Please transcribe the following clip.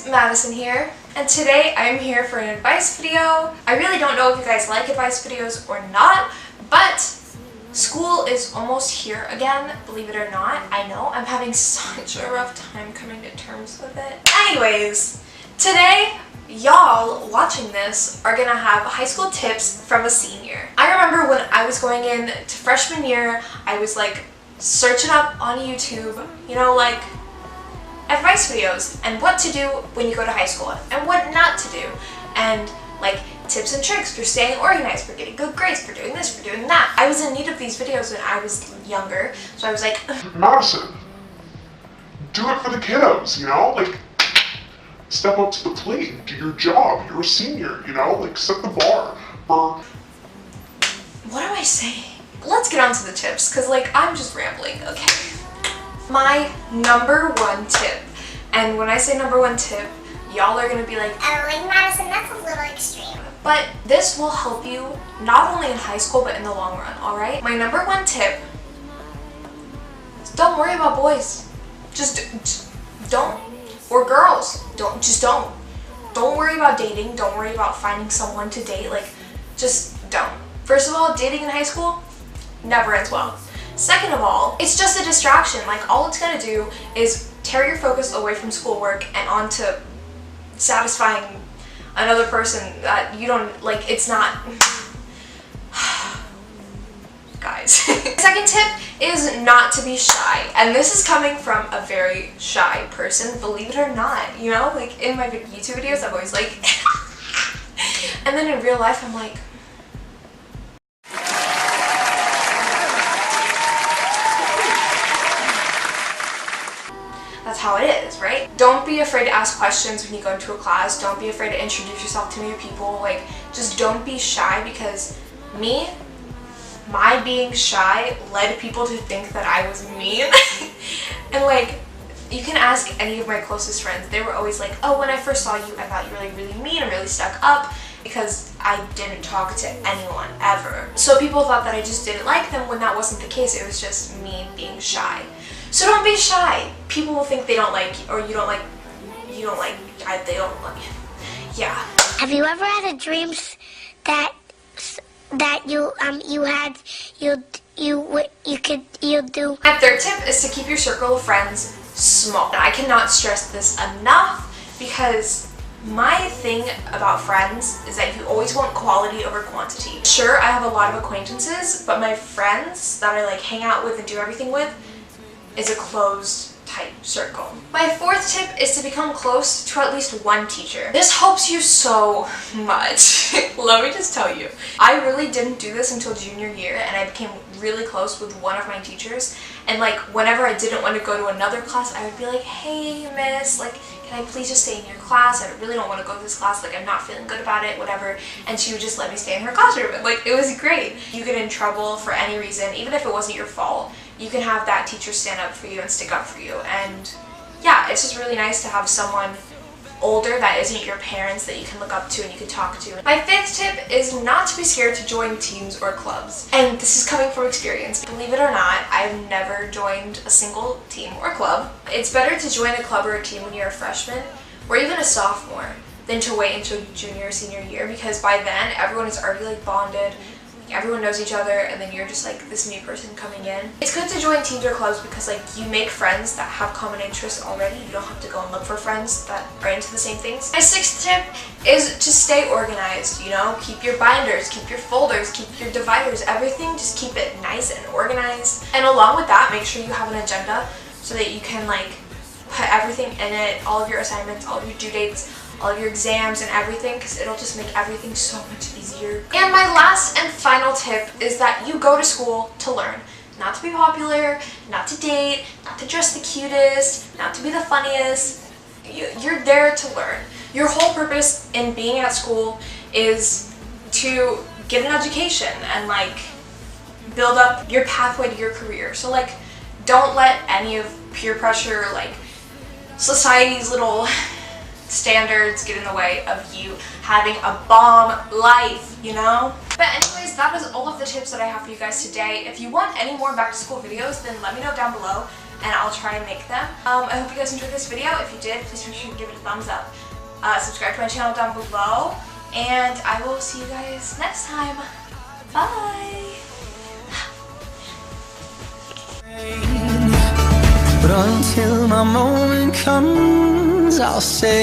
guys, Madison here, and today I'm here for an advice video. I really don't know if you guys like advice videos or not, but school is almost here again, believe it or not. I know, I'm having such a rough time coming to terms with it. Anyways, today, y'all watching this are gonna have high school tips from a senior. I remember when I was going in to freshman year, I was like searching up on YouTube, you know, like advice videos and what to do when you go to high school and what not to do, and like tips and tricks for staying organized, for getting good grades, for doing this, for doing that. I was in need of these videos when I was younger, so I was like, Madison, do it for the kiddos, you know? Like, step up to the plate and do your job. You're a senior, you know? Like, set the bar for... What am I saying? Let's get on to the tips, because like I'm just rambling, okay? My number one tip, and when I say number one tip, y'all are gonna be like, oh, like Madison, that's a little extreme. but this will help you not only in high school but in the long run, alright? My number one tip is don't worry about boys. Just don't. Or girls. Don't worry about dating. Don't worry about finding someone to date. Like, just don't. First of all, dating in high school never ends well. Second of all, it's just a distraction. Like, all it's gonna do is tear your focus away from schoolwork and onto satisfying another person that you don't, like, it's not... Guys. Second tip is not to be shy. And this is coming from a very shy person, believe it or not. You know, like in my YouTube videos, I'm always like... and then in real life, I'm like... That's how it is, right? Don't be afraid to ask questions when you go into a class. Don't be afraid to introduce yourself to new people. Like, just don't be shy, because my being shy led people to think that I was mean. And like, you can ask any of my closest friends. They were always like, oh, when I first saw you, I thought you were like really mean and really stuck up, because I didn't talk to anyone ever. So people thought that I just didn't like them, when that wasn't the case. It was just me being shy. So don't be shy. People will think they don't like you, or they don't like, yeah. Have you ever had a dream that you do? My third tip is to keep your circle of friends small. I cannot stress this enough, because my thing about friends is that you always want quality over quantity. Sure, I have a lot of acquaintances, but my friends that I like hang out with and do everything with is a closed type circle. My fourth tip is to become close to at least one teacher. This helps you so much. Let me just tell you. I really didn't do this until junior year, and I became really close with one of my teachers. And like, whenever I didn't want to go to another class, I would be like, hey miss, like, can I please just stay in your class? I really don't want to go to this class, like I'm not feeling good about it, whatever. And she would just let me stay in her classroom. And like, it was great. You get in trouble for any reason, even if it wasn't your fault, you can have that teacher stand up for you and stick up for you. And yeah, it's just really nice to have someone older that isn't your parents that you can look up to and you can talk to. My fifth tip is not to be scared to join teams or clubs. And this is coming from experience. Believe it or not, I've never joined a single team or club. It's better to join a club or a team when you're a freshman or even a sophomore than to wait until junior or senior year, because by then everyone is already like bonded. Everyone knows each other, and then you're just like this new person coming in. It's good to join teams or clubs because like you make friends that have common interests already. You don't have to go and look for friends that are into the same things. My sixth tip is to stay organized, you know? Keep your binders, keep your folders, keep your dividers, everything. Just keep it nice and organized. And along with that, make sure you have an agenda so that you can like put everything in it, all of your assignments, all of your due dates, all of your exams and everything, because it'll just make everything so much easier. And my last and final tip is that you go to school to learn. Not to be popular, not to date, not to dress the cutest, not to be the funniest. You're there to learn. Your whole purpose in being at school is to get an education and like build up your pathway to your career. So like, don't let any of peer pressure, like society's little standards get in the way of you having a bomb life, you know? But anyways, that is all of the tips that I have for you guys today. If you want any more back to school videos, then let me know down below. and I'll try and make them. I hope you guys enjoyed this video. If you did, please make sure to give it a thumbs up. Subscribe to my channel down below, and I will see you guys next time. Bye! But until my moment comes, I'll say